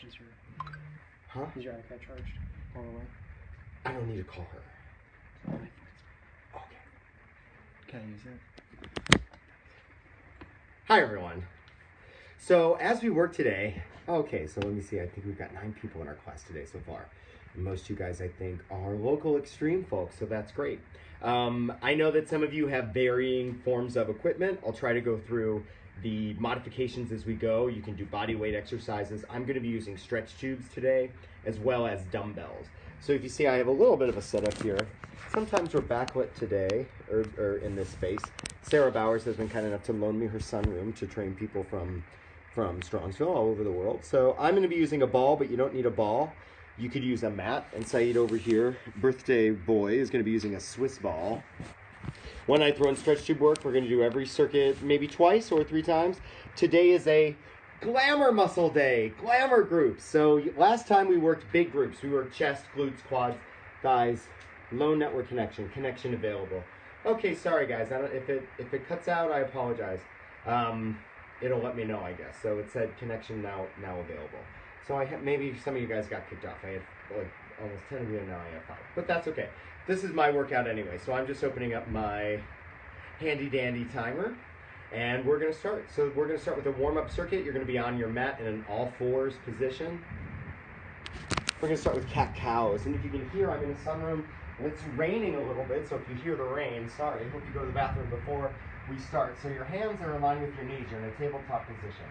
charged? Is your iPad charged all the way? I don't need to call her. Okay. Can I use it? Hi everyone. So as we work today, okay, so let me see, I think we've got 9 people in our class today so far. And most of you guys, I think, are local extreme folks, so that's great. I know that some of you have varying forms of equipment. I'll try to go through the modifications as we go. You can do body weight exercises. I'm going to be using stretch tubes today, as well as dumbbells. So if you see, I have a little bit of a setup here. Sometimes we're backlit today, or in this space. Sarah Bowers has been kind enough to loan me her sunroom to train people from Strongsville all over the world. So I'm going to be using a ball, but you don't need a ball. You could use a mat, and Saeed over here, birthday boy, is going to be using a Swiss ball. When I throw in stretch tube work, we're going to do every circuit maybe twice or 3 times. Today is a Glamour muscle day, Glamour groups. So last time we worked big groups. We worked chest, glutes, quads, thighs, low network connection available. Okay, sorry guys, if it cuts out, I apologize. It'll let me know, I guess. So it said connection now available. So maybe some of you guys got kicked off. I had like almost 10 of you, and now I have 5. But that's okay. This is my workout anyway, so I'm just opening up my handy dandy timer, and we're gonna start. So we're gonna start with a warm-up circuit. You're gonna be on your mat in an all-fours position. We're gonna start with cat-cows, and if you can hear, I'm in a sunroom, and it's raining a little bit, so if you hear the rain, sorry, I hope you go to the bathroom before we start. So your hands are aligned with your knees. You're in a tabletop position.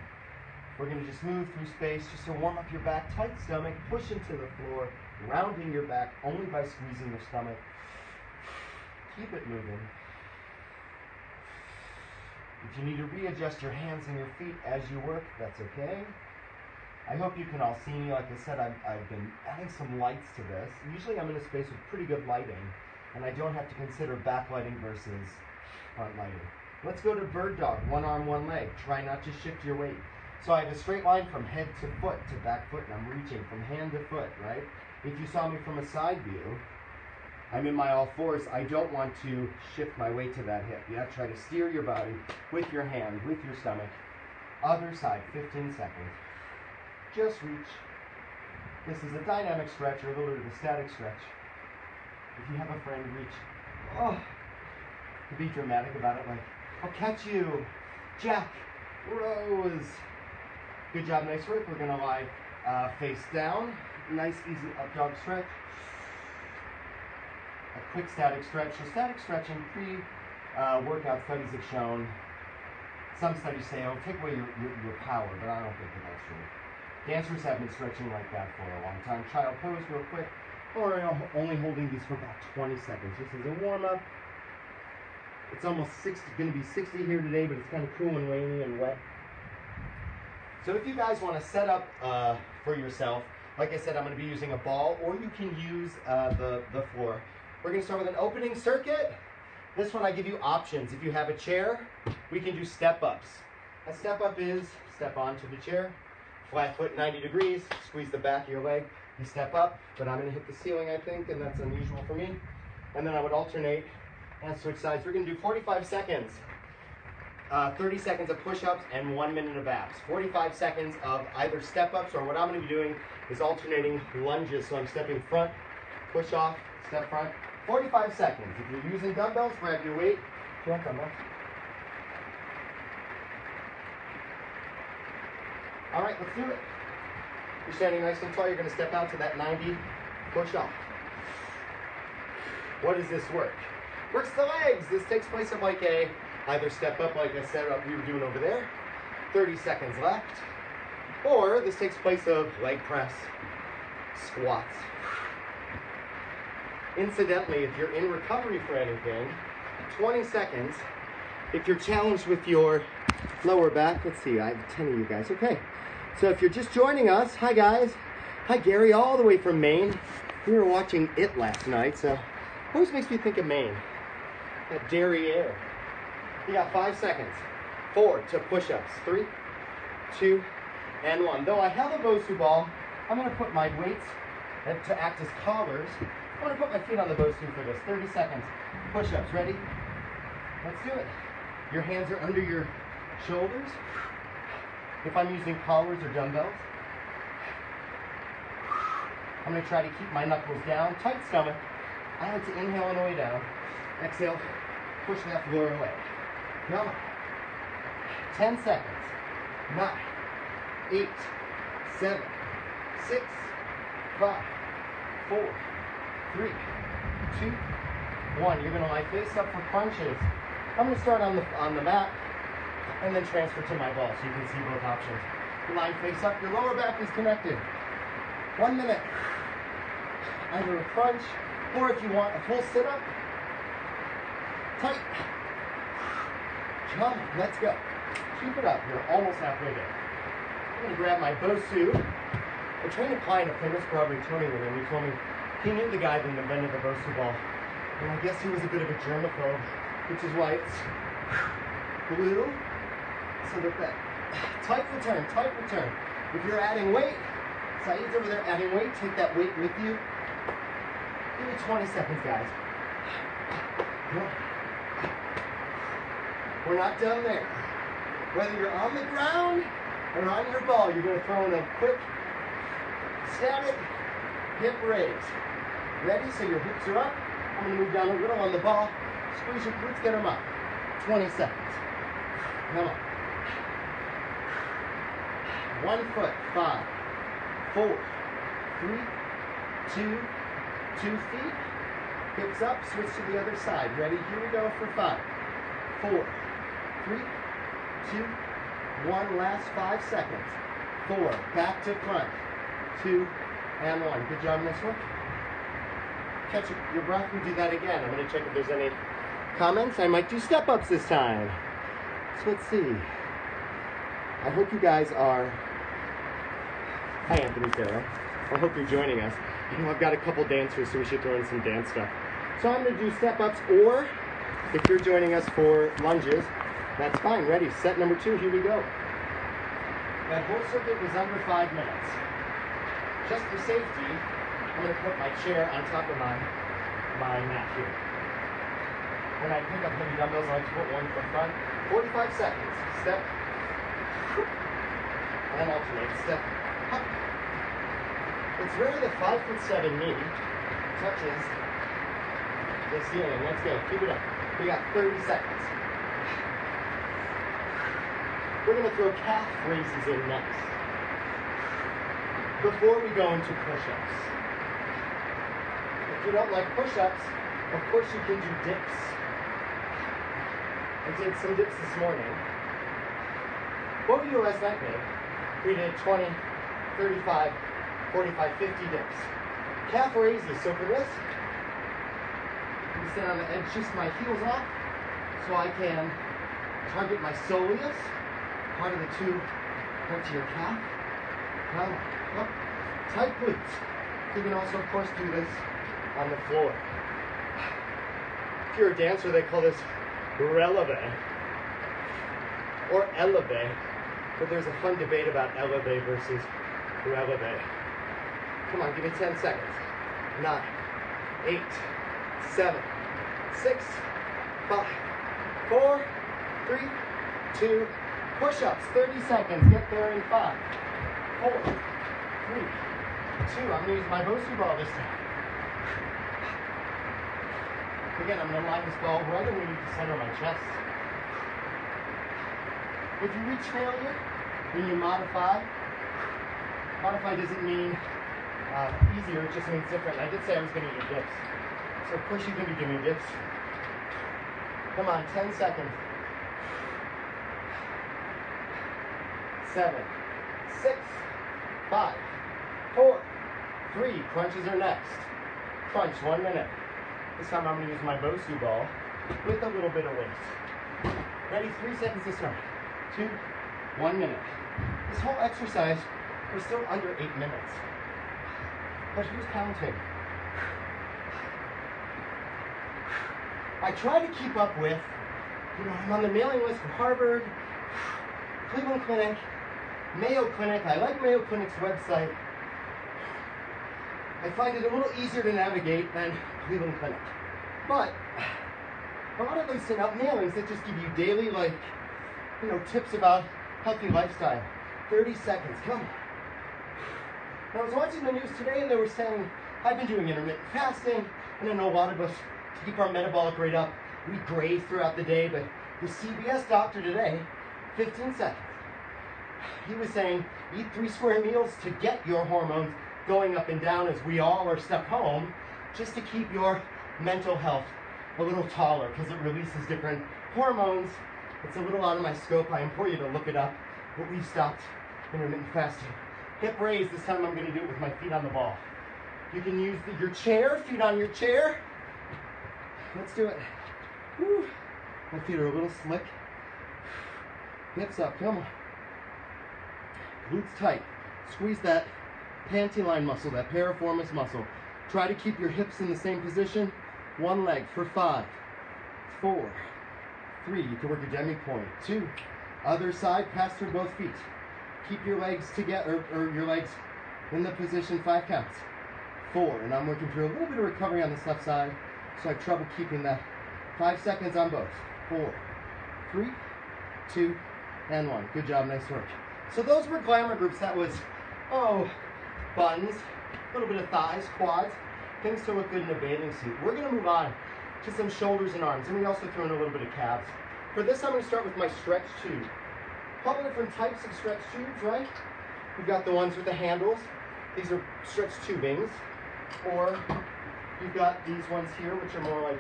We're going to just move through space just to warm up your back, tight stomach, push into the floor, rounding your back only by squeezing your stomach. Keep it moving. If you need to readjust your hands and your feet as you work, that's okay. I hope you can all see me. Like I said, I've been adding some lights to this. Usually I'm in a space with pretty good lighting, and I don't have to consider backlighting versus front lighting. Let's go to bird dog, one arm, one leg. Try not to shift your weight. So I have a straight line from head to foot to back foot, and I'm reaching from hand to foot, right? If you saw me from a side view, I'm in my all fours. I don't want to shift my weight to that hip. You have to try to steer your body with your hand, with your stomach. Other side, 15 seconds. Just reach. This is a dynamic stretch, or a little bit of a static stretch. If you have a friend, reach. Oh, to be dramatic about it, like, I'll catch you, Jack, Rose. Good job, nice work. We're gonna lie face down. Nice, easy up dog stretch. A quick static stretch. So static stretching, pre-workout studies have shown, some studies say it'll take away your power, but I don't think that's true. Dancers have been stretching like that for a long time. Child pose real quick, or only holding these for about 20 seconds. This is a warm-up. It's almost going to be 60 here today, but it's kind of cool and rainy and wet. So if you guys want to set up for yourself, like I said, I'm going to be using a ball, or you can use the floor. We're going to start with an opening circuit. This one I give you options. If you have a chair, we can do step-ups. A step-up is step onto the chair, flat foot 90 degrees, squeeze the back of your leg, you step up, but I'm going to hit the ceiling, I think, and that's unusual for me. And then I would alternate and switch sides. We're going to do 45 seconds. 30 seconds of push-ups and 1 minute of abs. 45 seconds of either step-ups, or what I'm going to be doing is alternating lunges. So I'm stepping front, push off, step front. 45 seconds. If you're using dumbbells, grab your weight. Come on, dumbbell. All right, let's do it. You're standing nice and tall. You're going to step out to that 90 push-off. What does this work? Works the legs. This takes place of like a either step up, like I said, we were doing over there, 30 seconds left, or this takes place of leg press, squats. Incidentally, if you're in recovery for anything, 20 seconds. If you're challenged with your lower back, let's see, I have 10 of you guys, okay. So if you're just joining us, hi guys. Hi Gary, all the way from Maine. We were watching IT last night, so always makes me think of Maine. That derriere. You got 5 seconds. 4 to push-ups. 3, 2, and 1. Though I have a Bosu ball, I'm going to put my weights to act as collars. I'm going to put my feet on the Bosu for this. 30 seconds. Push-ups. Ready? Let's do it. Your hands are under your shoulders. If I'm using collars or dumbbells, I'm going to try to keep my knuckles down, tight stomach. I like to inhale on the way down. Exhale, push that floor away. Come on. 10 seconds. 9, 8, 7, 6, 5, 4, 3, 2, 1. You're going to lie face up for crunches. I'm going to start on the mat and then transfer to my ball so you can see both options. You're lying face up, your lower back is connected. 1 minute. Either a crunch or if you want a full sit-up. Tight. Come on, let's go. Keep it up. You're almost halfway there. I'm going to grab my Bosu. I trained a client at Fitness Probably Tony with him. He told me he knew the guy that invented the Bosu ball. And I guess he was a bit of a germaphobe, which is why it's blue. So that tight return, tight return. If you're adding weight, Saeed's over there adding weight, take that weight with you. Give me 20 seconds, guys. We're not done there. Whether you're on the ground or on your ball, you're going to throw in a quick, static hip raise. Ready? So your hips are up. I'm going to move down a little on the ball. Squeeze your glutes, get them up. 20 seconds. Come on. 1 foot. 5, 4, 3, 2, 2 feet. Hips up, switch to the other side. Ready? Here we go for 5, 4, 3, 2, 1. Last 5 seconds. 4. Back to front. 2 and 1. Good job on this one. Catch your breath and do that again. I'm going to check if there's any comments. I might do step-ups this time. So let's see. I hope you guys are... Hi, Anthony Sarah. I hope you're joining us. I know I've got a couple dancers, so we should throw in some dance stuff. So I'm going to do step-ups, or if you're joining us for lunges, that's fine. Ready? Set number 2. Here we go. That whole circuit was under 5 minutes. Just for safety, I'm going to put my chair on top of my mat here. When I pick up heavy dumbbells, I like to put one foot front. 45 seconds. Step. And alternate. Step. Hop. It's rare that 5'7" me touches the ceiling. Let's go. Keep it up. We got 30 seconds. We're going to throw calf raises in next. Before we go into push-ups. If you don't like push-ups, of course you can do dips. I did some dips this morning. What we do last night, babe? We did 20, 35, 45, 50 dips. Calf raises. So for this, you stand on the edge, just my heels off, so I can target my soleus, part of the tube, right to your calf. Come up, tight glutes. You can also, of course, do this on the floor. If you're a dancer, they call this releve or eleve, but there's a fun debate about eleve versus releve. Come on, give me 10 seconds. 9, 8, 7, 6, 5, 4, 3, 2. Push-ups, 30 seconds. Get there in 5, 4, 3, 2. I'm going to use my Bosu ball this time. Again, I'm going to line this ball right underneath the center of my chest. If you reach failure, then you modify. Modify doesn't mean easier, it just means different. I did say I was going to do dips. So of course you're going to be doing dips. Come on, 10 seconds. 7, 6, 5, 4, 3. Crunches are next. Crunch, 1 minute. This time I'm going to use my Bosu ball with a little bit of weight. Ready? 3 seconds to start. 2, 1 minute. This whole exercise, we're still under 8 minutes. But who's counting? I try to keep up with, I'm on the mailing list for Harvard, Cleveland Clinic, Mayo Clinic. I like Mayo Clinic's website. I find it a little easier to navigate than Cleveland Clinic. But a lot of those send out mailings that just give you daily, tips about healthy lifestyle. 30 seconds, come on. I was watching the news today and they were saying, I've been doing intermittent fasting, and I know a lot of us, to keep our metabolic rate up, we graze throughout the day, but the CBS doctor today, 15 seconds, he was saying, eat 3 square meals to get your hormones going up and down as we all are stuck home, just to keep your mental health a little taller, because it releases different hormones. It's a little out of my scope. I implore you to look it up, but we've stopped intermittent fasting. Hip raise, this time I'm going to do it with my feet on the ball. You can use your chair, feet on your chair. Let's do it. Woo. My feet are a little slick. Hips up, come on. Glutes tight. Squeeze that panty line muscle, that piriformis muscle. Try to keep your hips in the same position. One leg for 5, 4, 3. You can work a demi-point. 2. Other side, pass through both feet. Keep your legs together, or your legs in the position, 5 counts. 4, and I'm working through a little bit of recovery on this left side, so I have trouble keeping that. 5 seconds on both. 4, 3, 2, and 1. Good job, nice work. So those were Glamour groups. That was, buns, a little bit of thighs, quads, things to look good in a bathing suit. We're gonna move on to some shoulders and arms, and we also throw in a little bit of calves. For this, I'm gonna start with my stretch tube. A couple different types of stretch tubes, right? We've got the ones with the handles. These are stretch tubings. Or you've got these ones here, which are more like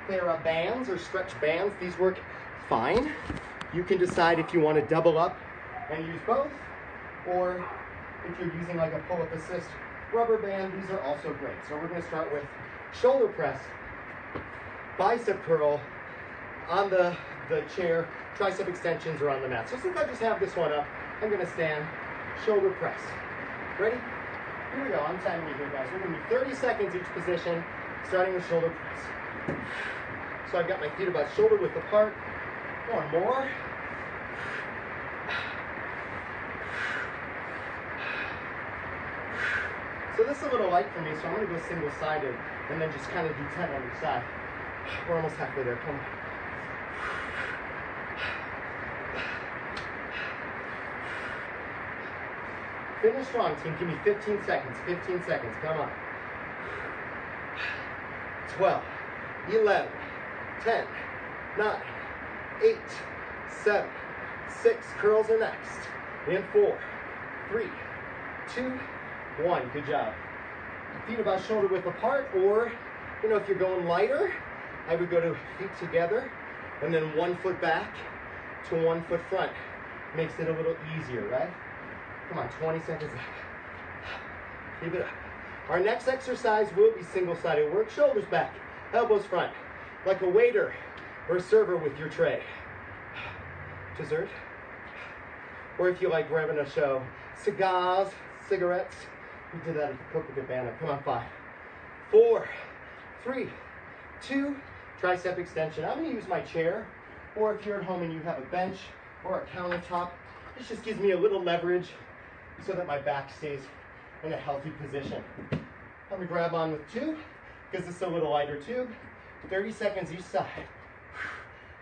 TheraBands or stretch bands. These work fine. You can decide if you want to double up and use both, or if you're using like a pull-up assist rubber band, these are also great. So we're going to start with shoulder press, bicep curl on the chair, tricep extensions are on the mat. So since I just have this one up, I'm going to stand, shoulder press. Ready? Here we go. I'm timing you here, guys. We're going to do 30 seconds each position, starting with shoulder press. So I've got my feet about shoulder width apart. One more. So this is a little light for me, so I'm going to go single-sided and then just kind of do 10 on each side. We're almost halfway there. Come on. Finish strong, team. Give me 15 seconds. 15 seconds. Come on. 12, 11, 10, 9, 8, 7, 6. Curls are next. In 4, 3, 2, 1. Good job. Feet about shoulder width apart, or, if you're going lighter, I would go to feet together and then 1 foot back to 1 foot front. Makes it a little easier, right? Come on, 20 seconds left. Keep it up. Our next exercise will be single-sided work. Shoulders back, elbows front, like a waiter or a server with your tray. Dessert. Or if you like grabbing a show, cigars, cigarettes. We did that at the Copacabana. Come on, 5, 4, 3, 2, tricep extension. I'm going to use my chair, or if you're at home and you have a bench or a countertop, this just gives me a little leverage so that my back stays in a healthy position. I'm going to grab on with 2, because this is a little lighter tube. 30 seconds each side.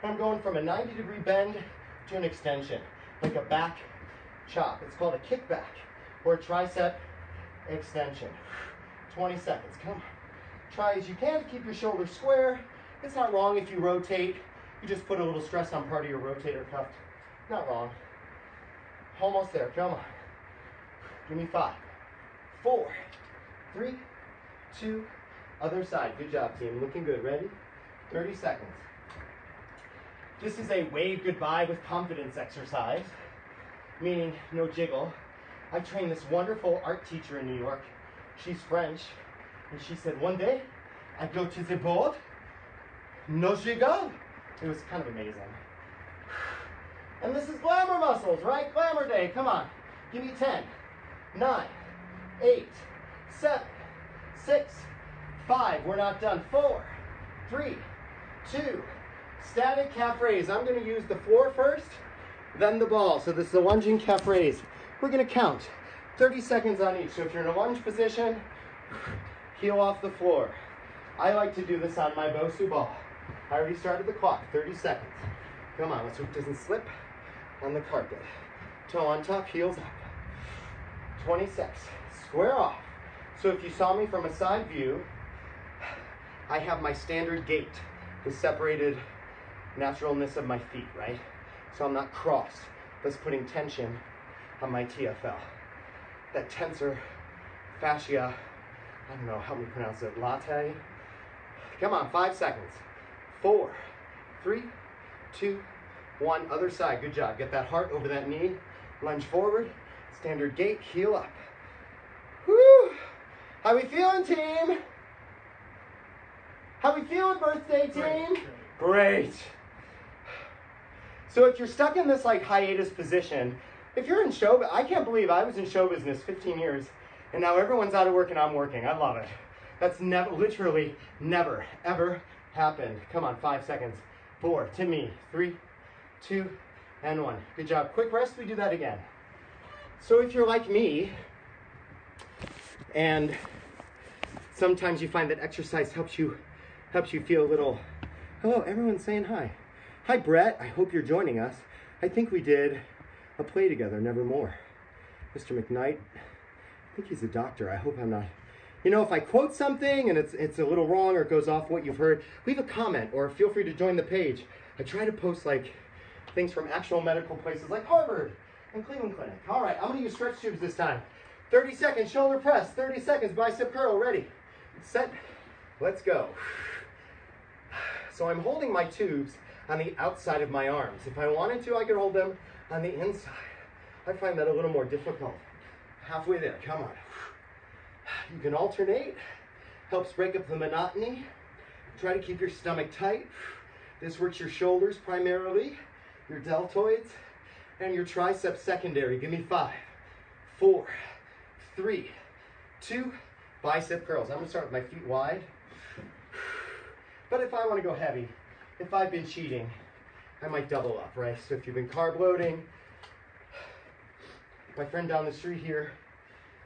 I'm going from a 90-degree bend to an extension, like a back chop. It's called a kickback or a tricep extension. 20 seconds. Come on. Try as you can to keep your shoulders square. It's not wrong if you rotate. You just put a little stress on part of your rotator cuff. Not wrong. Almost there. Come on. Give me 5, 4, 3, 2, other side. Good job, team. Looking good. Ready? 30 seconds. This is a wave goodbye with confidence exercise, meaning no jiggle. I trained this wonderful art teacher in New York. She's French, and she said, one day, I go to the board, no jiggle. It was kind of amazing. And this is glamour muscles, right? Glamour day. Come on. Give me 10, 9, 8, 7, 6, 5. We're not done. 4, 3, 2, static calf raise. I'm going to use the floor first, then the ball. So this is a lunging calf raise. We're going to count 30 seconds on each. So if you're in a lunge position, heel off the floor. I like to do this on my Bosu ball. I already started the clock. 30 seconds. Come on, let's hope it doesn't slip on the carpet. Toe on top, heels up. 26, square off. So if you saw me from a side view, I have my standard gait, the separated naturalness of my feet, right? So I'm not crossed. That's putting tension on my TFL. That tensor fascia, I don't know, help me pronounce it, latte. Come on, 5 seconds. 4, 3, 2, 1. Other side, good job. Get that heart over that knee. Lunge forward, standard gait, heel up. Woo! How we feeling, team? How we feeling, birthday team? Great. So if you're stuck in this like hiatus position, if you're in show, I can't believe I was in show business 15 years and now everyone's out of work and I'm working. I love it. That's never, literally never, ever happened. Come on, 5 seconds. 4, to me. 3, 2, and 1. Good job. Quick rest, we do that again. So if you're like me, and sometimes you find that exercise helps you feel a little, hello, everyone's saying hi. Hi, Brett, I hope you're joining us. I think we did a play together, Nevermore. Mr. McKnight, I think he's a doctor. I hope I'm not. You know, if I quote something and it's a little wrong or it goes off what you've heard, leave a comment or feel free to join the page. I try to post like things from actual medical places like Harvard and Cleveland Clinic. All right, I'm gonna use stretch tubes this time. 30 seconds, shoulder press, 30 seconds, bicep curl, ready, set, let's go. So I'm holding my tubes on the outside of my arms. If I wanted to, I could hold them on the inside. I find that a little more difficult. Halfway there, come on. You can alternate, helps break up the monotony. Try to keep your stomach tight. This works your shoulders primarily, your deltoids, and your triceps secondary. Give me 5, 4, 3, 2, bicep curls. I'm gonna start with my feet wide. But if I wanna go heavy, if I've been cheating, I might double up, right? So if you've been carb loading, my friend down the street here,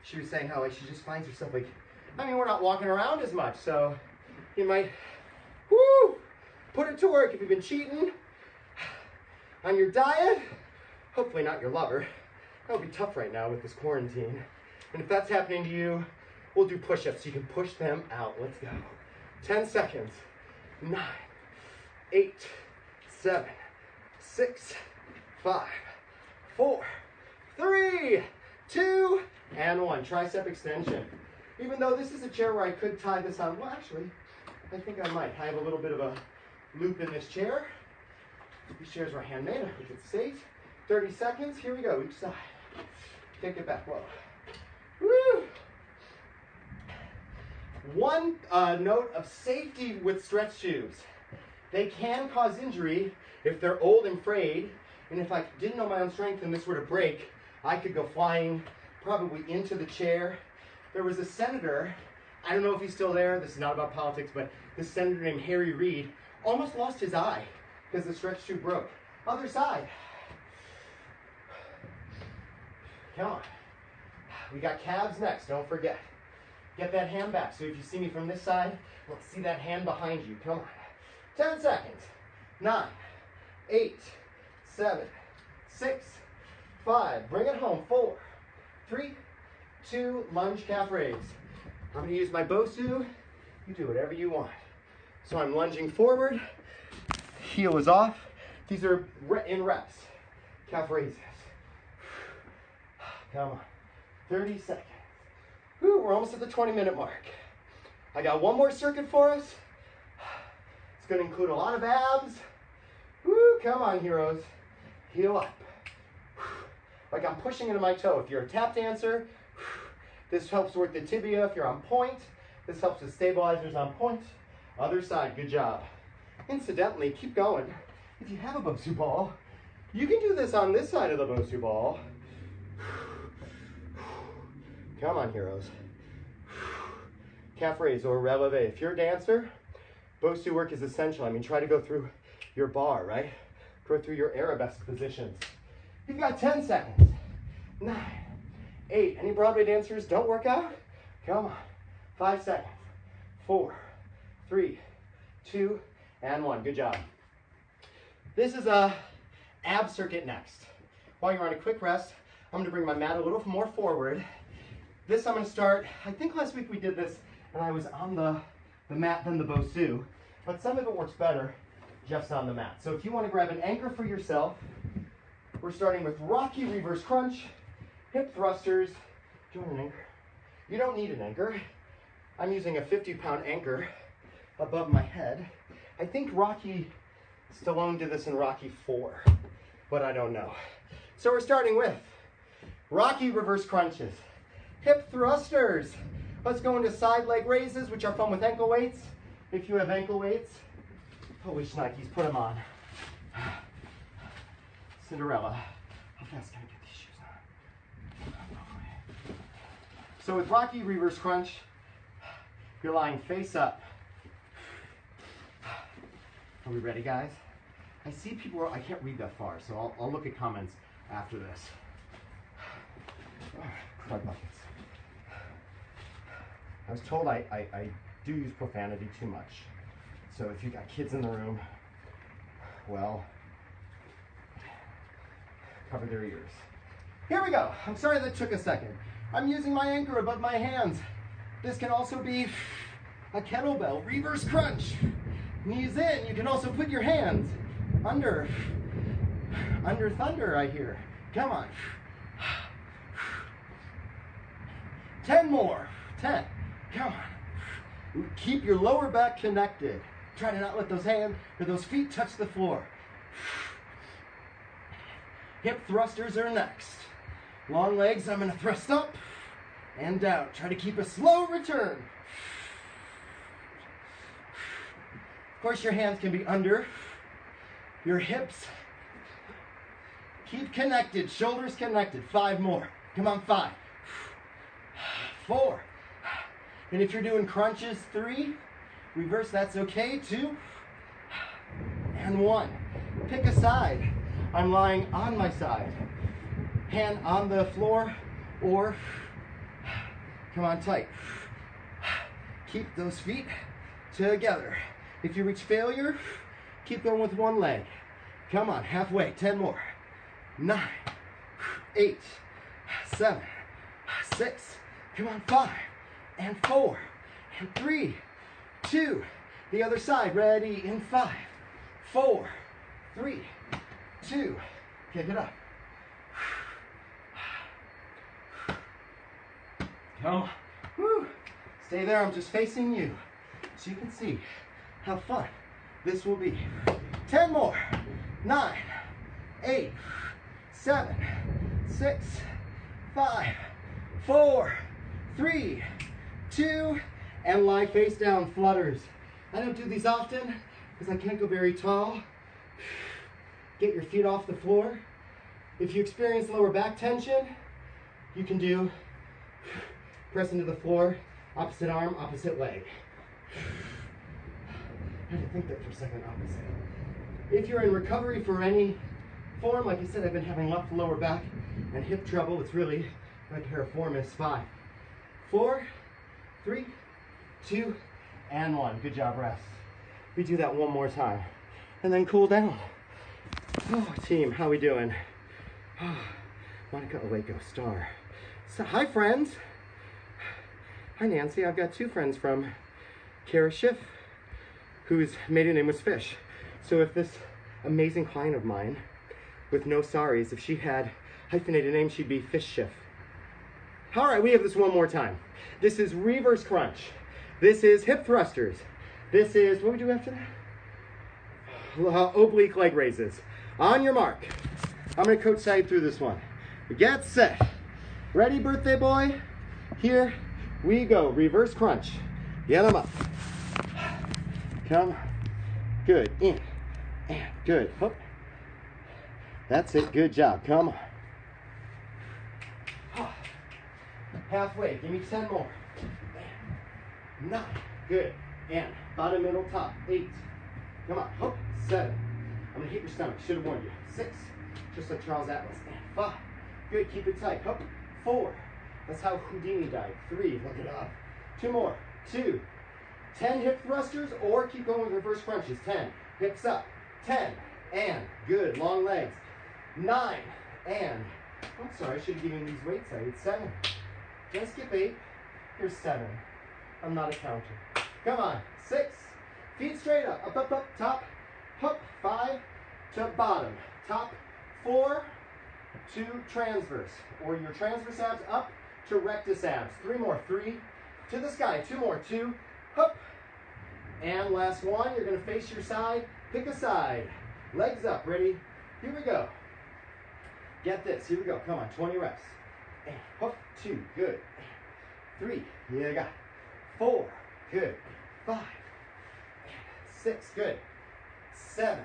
she was saying how like she just finds herself like, I mean, we're not walking around as much, so you might, woo, put it to work. If you've been cheating on your diet, hopefully not your lover. That would be tough right now with this quarantine. And if that's happening to you, we'll do push-ups so you can push them out. Let's go. 10 seconds. 9, 8, 7, 6, 5, 4, 3, 2, and 1. Tricep extension. Even though this is a chair where I could tie this on, well, actually, I think I might. I have a little bit of a loop in this chair. These chairs were handmade. I think it's safe. 30 seconds. Here we go. Each side. Kick it back. Whoa. Woo! One note of safety with stretch tubes. They can cause injury if they're old and frayed. And if I didn't know my own strength and this were to break, I could go flying probably into the chair. There was a senator, I don't know if he's still there, this is not about politics, but this senator named Harry Reid almost lost his eye because the stretch tube broke. Other side. Come on. We got calves next, don't forget. Get that hand back. So if you see me from this side, let's see that hand behind you. Come on. 10 seconds. 9, 8, 7, 6, 5. Bring it home. 4, 3, 2, lunge calf raise. I'm going to use my Bosu. You do whatever you want. So I'm lunging forward. Heel is off. These are in reps. Calf raises. Come on. 30 seconds. Whew, we're almost at the 20-minute mark. I got one more circuit for us. It's going to include a lot of abs. Woo, come on, heroes. Heel up. Like I'm pushing into my toe. If you're a tap dancer, this helps work the tibia. If you're on point, this helps with stabilizers on point. Other side, good job. Incidentally, keep going. If you have a Bosu ball, you can do this on this side of the Bosu ball. Come on, heroes. Calf raise or releve. If you're a dancer, Bosu work is essential. I mean, try to go through your bar, right? Go through your arabesque positions. You've got 10 seconds. 9, 8. Any Broadway dancers don't work out? Come on. 5 seconds. 4, 3, 2, and 1. Good job. This is a ab circuit next. While you're on a quick rest, I'm going to bring my mat a little more forward. This I'm going to start, I think last week we did this and I was on the mat than the Bosu, but some of it works better just on the mat. So if you want to grab an anchor for yourself, we're starting with rocky reverse crunch, hip thrusters. Do you want an anchor? You don't need an anchor. I'm using a 50-pound anchor above my head. I think Rocky Stallone did this in Rocky 4, but I don't know. So we're starting with rocky reverse crunches, hip thrusters. Let's go into side leg raises, which are fun with ankle weights. If you have ankle weights, holy shnikes, put them on. Cinderella, how fast can I get these shoes on? So with rocky reverse crunch, you're lying face up. Are we ready, guys? I see people, I can't read that far, so I'll look at comments after this. Cry buckets. I was told I do use profanity too much. So if you got kids in the room, well, cover their ears. Here we go. I'm sorry that took a second. I'm using my anchor above my hands. This can also be a kettlebell reverse crunch. Knees in. You can also put your hands under thunder, I hear. Come on. 10 more. 10. Come on. Keep your lower back connected. Try to not let those hands or those feet touch the floor. Hip thrusters are next. Long legs, I'm going to thrust up and down. Try to keep a slow return. Of course, your hands can be under your hips. Keep connected, shoulders connected. 5 more. Come on, 5. 4. And if you're doing crunches, 3. Reverse, that's okay. 2. And 1. Pick a side. I'm lying on my side. Hand on the floor or come on tight. Keep those feet together. If you reach failure, keep going with one leg. Come on, halfway, 10 more. 9, 8, 7, 6, come on, 5, and 4, and 3, 2, the other side, ready, in 5, 4, 3, 2, kick it up. Come on, woo. Stay there, I'm just facing you, so you can see how fun this will be. 10 more, 9, 8, 7, 6, 5, 4, 3, 2, and lie face down, flutters. I don't do these often because I can't go very tall. Get your feet off the floor. If you experience lower back tension, you can do press into the floor, opposite arm, opposite leg. I had to think that for a second, opposite. If you're in recovery for any form, like I said, I've been having left lower back and hip trouble. It's really my piriformis. 5, 4, 3, 2, and 1. Good job, rest. We do that one more time. And then cool down. Oh, team, how we doing? Oh, Monica Aleko, star. So, hi, friends. Hi, Nancy. I've got 2 friends from Kara Schiff, whose maiden name was Fish. So if this amazing client of mine, with no sorries, if she had hyphenated name, she'd be Fish Schiff. All right, we have this one more time. This is reverse crunch. This is hip thrusters. This is, what do we do after that? Oblique leg raises. On your mark. I'm gonna coach side through this one. Get set. Ready, birthday boy? Here we go. Reverse crunch. Get them up. Come. Good. In. And. Good. Hook. That's it. Good job. Come on. Halfway. Give me 10 more. 9. Good. And. Bottom, middle, top. 8. Come on. Hook. 7. I'm going to hit your stomach. Should have warned you. 6. Just like Charles Atlas. And 5. Good. Keep it tight. Hook. 4. That's how Houdini died. 3. Look it up. 2 more. 2. 10 hip thrusters, or keep going with reverse crunches. 10. Hips up. 10. And. Good. Long legs. 9. And. I'm sorry, I should have given you these weights. I did 7. Just skip 8. Here's 7. I'm not a counter. Come on. 6. Feet straight up. Up, up, up, top. Up. 5 to bottom. Top. 4 to transverse. Or your transverse abs up to rectus abs. 3 more. 3 to the sky. 2 more. 2. Up. And last one. You're going to face your side. Pick a side. Legs up. Ready? Here we go. Get this. Here we go. Come on. 20 reps. And hook. 2. Good. 3. You got it. 4. Good. 5. 6. Good. 7.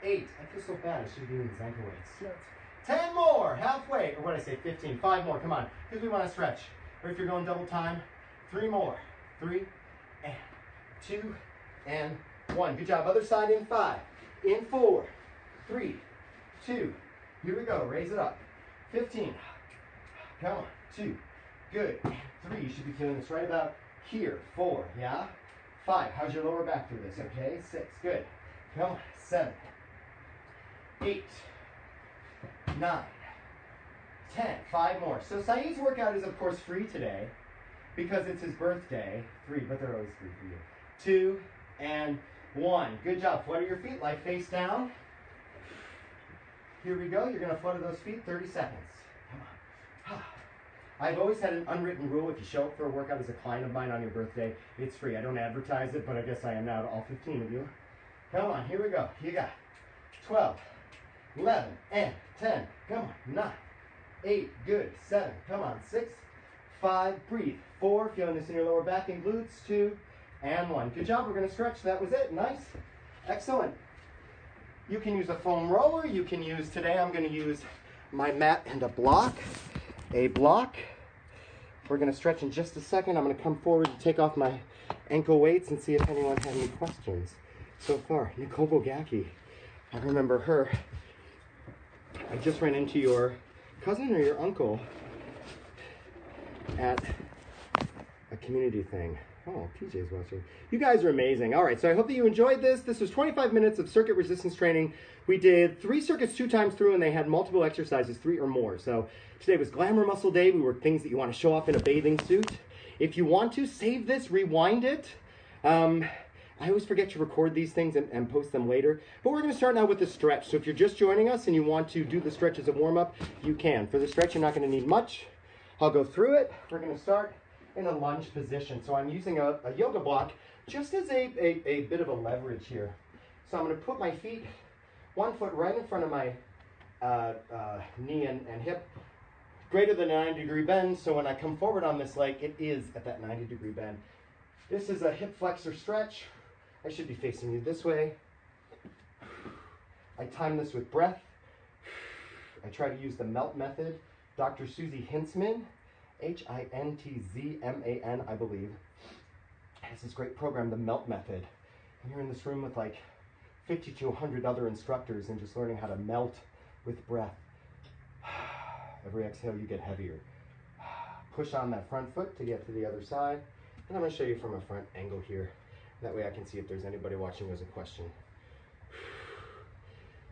8. I feel so bad. I should be doing these ankle weights. 10 more. Halfway. Or what did I say? 15. 5 more. Come on. Because we want to stretch. Or if you're going double time, 3 more. 3 and 2 and 1. Good job. Other side in 5. In 4. 3. 2. Here we go. Raise it up. 15. Come on. 2. Good. 3. You should be feeling this right about here. 4. Yeah? 5. How's your lower back through this? Okay. 6. Good. Come on. 7. 8. 9. 10. 5 more. So Saeed's workout is, of course, free today because it's his birthday. 3, but they're always free for you. 2 and 1. Good job. Flutter your feet. Lie face down. Here we go. You're going to flutter those feet 30 seconds. Come on. I've always had an unwritten rule. If you show up for a workout as a client of mine on your birthday, it's free. I don't advertise it, but I guess I am now to all 15 of you. Come on. Here we go. You got 12, 11, and 10. Come on. 9, 8. Good. 7. Come on. 6, 5. Breathe. 4. Feeling this in your lower back and glutes. 2 and 1. Good job. We're going to stretch. That was it. Nice. Excellent. You can use a foam roller. You can use, today I'm going to use my mat and a block. A block. We're going to stretch in just a second. I'm going to come forward and take off my ankle weights and see if anyone had any questions so far. Nicole Bogacki. I remember her. I just ran into your cousin or your uncle at a community thing. Oh, PJ's watching. You guys are amazing. All right, so I hope that you enjoyed this. This was 25 minutes of circuit resistance training. We did 3 circuits 2 times through, and they had multiple exercises, 3 or more. So today was Glamour Muscle Day. We worked things that you want to show off in a bathing suit. If you want to, save this, rewind it. I always forget to record these things and post them later. But we're going to start now with the stretch. So if you're just joining us and you want to do the stretch as a warm-up, you can. For the stretch, you're not going to need much. I'll go through it. We're going to start in a lunge position. So I'm using a yoga block just as a bit of a leverage here. So I'm going to put my feet, 1 foot right in front of my knee and hip, greater than a 90-degree bend. So when I come forward on this leg, it is at that 90-degree bend. This is a hip flexor stretch. I should be facing you this way. I time this with breath. I try to use the MELT method. Dr. Susie Hintzman, Hintzman, I believe, has this great program, the MELT method. And you're in this room with like 50 to 100 other instructors and just learning how to melt with breath. Every exhale, you get heavier. Push on that front foot to get to the other side. And I'm going to show you from a front angle here. That way I can see if there's anybody watching who has a question.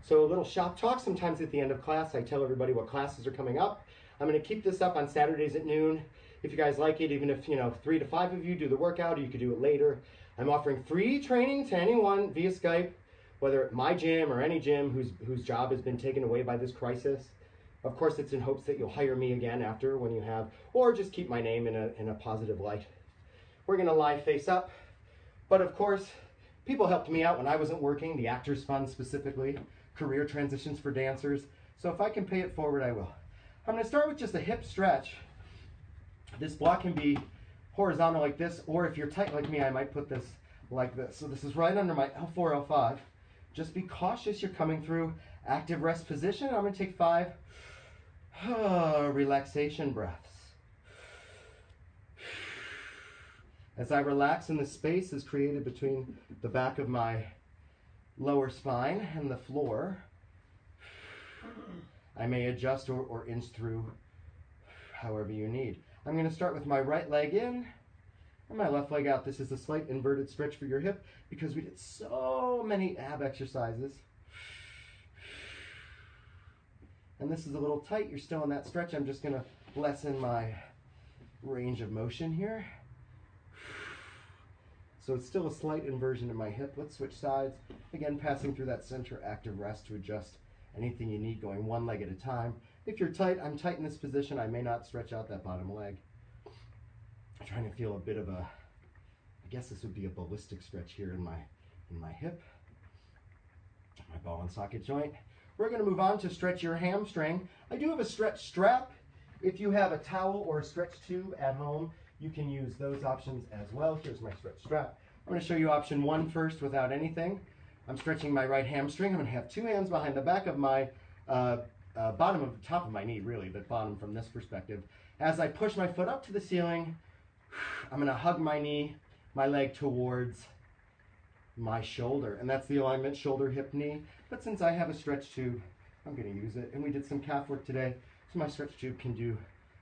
So a little shop talk. Sometimes at the end of class, I tell everybody what classes are coming up. I'm going to keep this up on Saturdays at noon. If you guys like it, even if 3 to 5 of you do the workout, or you could do it later. I'm offering free training to anyone via Skype, whether at my gym or any gym whose job has been taken away by this crisis. Of course, it's in hopes that you'll hire me again after when you have, or just keep my name in a positive light. We're going to lie face up. But of course, people helped me out when I wasn't working, the Actors Fund specifically, career transitions for dancers. So if I can pay it forward, I will. I'm going to start with just a hip stretch. This block can be horizontal like this, or if you're tight like me, I might put this like this. So this is right under my L4, L5. Just be cautious. You're coming through active rest position. I'm going to take 5 relaxation breaths. As I relax and the space is created between the back of my lower spine and the floor, I may adjust or inch through however you need. I'm going to start with my right leg in and my left leg out. This is a slight inverted stretch for your hip because we did so many ab exercises. And this is a little tight. You're still in that stretch. I'm just going to lessen my range of motion here. So it's still a slight inversion in my hip. Let's switch sides. Again, passing through that center active rest to adjust anything you need, going one leg at a time. If you're tight, I'm tight in this position. I may not stretch out that bottom leg. I'm trying to feel a bit of a, I guess this would be a ballistic stretch here in my hip, my ball and socket joint. We're going to move on to stretch your hamstring. I do have a stretch strap. If you have a towel or a stretch tube at home, you can use those options as well. Here's my stretch strap. I'm going to show you option 1 first without anything. I'm stretching my right hamstring. I'm going to have 2 hands behind the back of my top of my knee, really, but bottom from this perspective. As I push my foot up to the ceiling, I'm going to hug my knee, my leg towards my shoulder, and that's the alignment, shoulder, hip, knee. But since I have a stretch tube, I'm going to use it. And we did some calf work today, so my stretch tube can do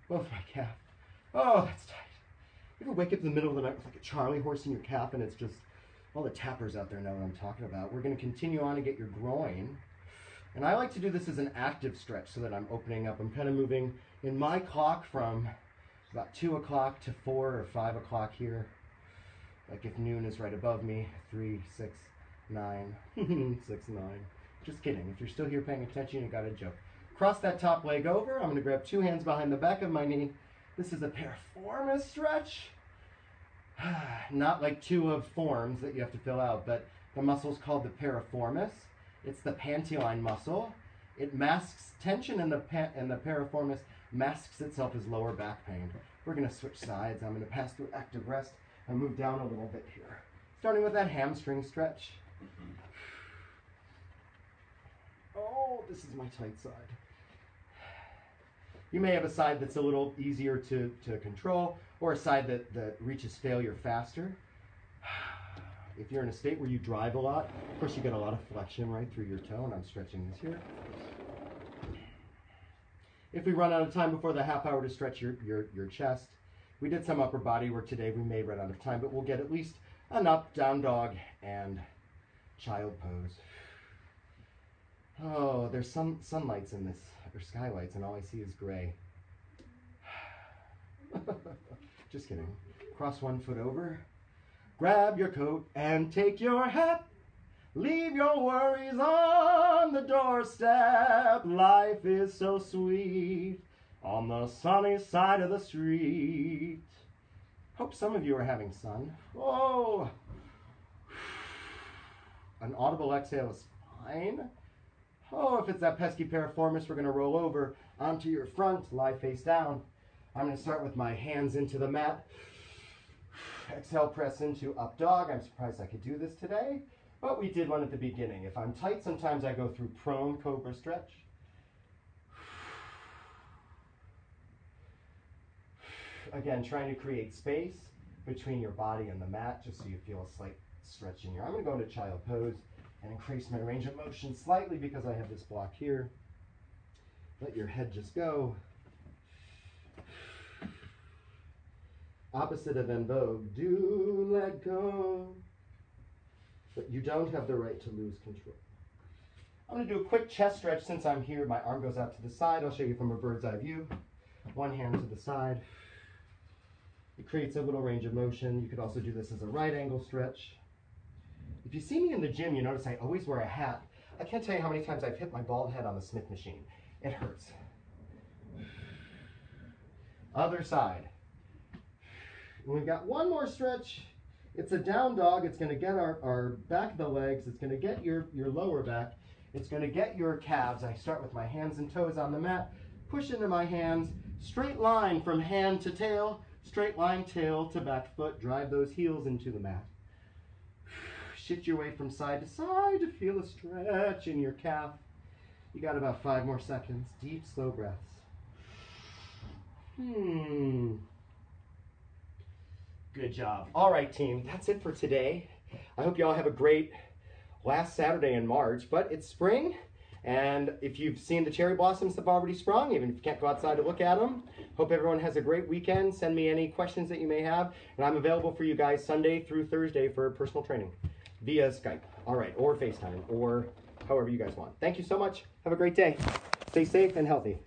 both my calf. Oh, that's tight. You ever wake up in the middle of the night with like a Charlie horse in your calf, and it's just, all the tappers out there know what I'm talking about. We're going to continue on to get your groin. And I like to do this as an active stretch so that I'm opening up. I'm kind of moving in my clock from about 2 o'clock to 4 or 5 o'clock here. Like if noon is right above me, 3, 6, 9, 6, 9. Just kidding. If you're still here paying attention, you got a joke. Cross that top leg over. I'm going to grab 2 hands behind the back of my knee. This is a piriformis stretch. Not like 2 of forms that you have to fill out, but the muscle is called the piriformis. It's the panty-line muscle. It masks tension in the piriformis, masks itself as lower back pain. We're going to switch sides. I'm going to pass through active rest and move down a little bit here. Starting with that hamstring stretch. Oh, this is my tight side. You may have a side that's a little easier to control, or a side that reaches failure faster. If you're in a state where you drive a lot, of course you get a lot of flexion right through your toe, and I'm stretching this here. If we run out of time before the half hour to stretch your chest, we did some upper body work today. We may run out of time, but we'll get at least an up, down dog, and child pose. Oh, there's some sunlights in this, or skylights, and all I see is gray. Just kidding. Cross one foot over. Grab your coat and take your hat. Leave your worries on the doorstep. Life is so sweet on the sunny side of the street. Hope some of you are having sun. Oh, an audible exhale is fine. Oh, if it's that pesky piriformis, we're going to roll over onto your front, lie face down. I'm going to start with my hands into the mat. Exhale, press into up dog. I'm surprised I could do this today, but we did one at the beginning. If I'm tight, sometimes I go through prone cobra stretch. Again, trying to create space between your body and the mat, just so you feel a slight stretch in here. I'm going to go into child pose and increase my range of motion slightly because I have this block here. Let your head just go. Opposite of en vogue, do let go. But you don't have the right to lose control. I'm going to do a quick chest stretch since I'm here. My arm goes out to the side. I'll show you from a bird's eye view. One hand to the side. It creates a little range of motion. You could also do this as a right angle stretch. If you see me in the gym, you notice I always wear a hat. I can't tell you how many times I've hit my bald head on the Smith machine. It hurts. Other side. And we've got one more stretch. It's a down dog. It's going to get our back of the legs. It's going to get your lower back. It's going to get your calves. I start with my hands and toes on the mat. Push into my hands. Straight line from hand to tail. Straight line tail to back foot. Drive those heels into the mat. Shift your weight from side to side to feel a stretch in your calf. You got about 5 more seconds. Deep, slow breaths. Good job. All right, team. That's it for today. I hope you all have a great last Saturday in March, but it's spring. And if you've seen the cherry blossoms that have already sprung, even if you can't go outside to look at them, hope everyone has a great weekend. Send me any questions that you may have. And I'm available for you guys Sunday through Thursday for personal training via Skype. All right, or FaceTime, or however you guys want. Thank you so much. Have a great day. Stay safe and healthy.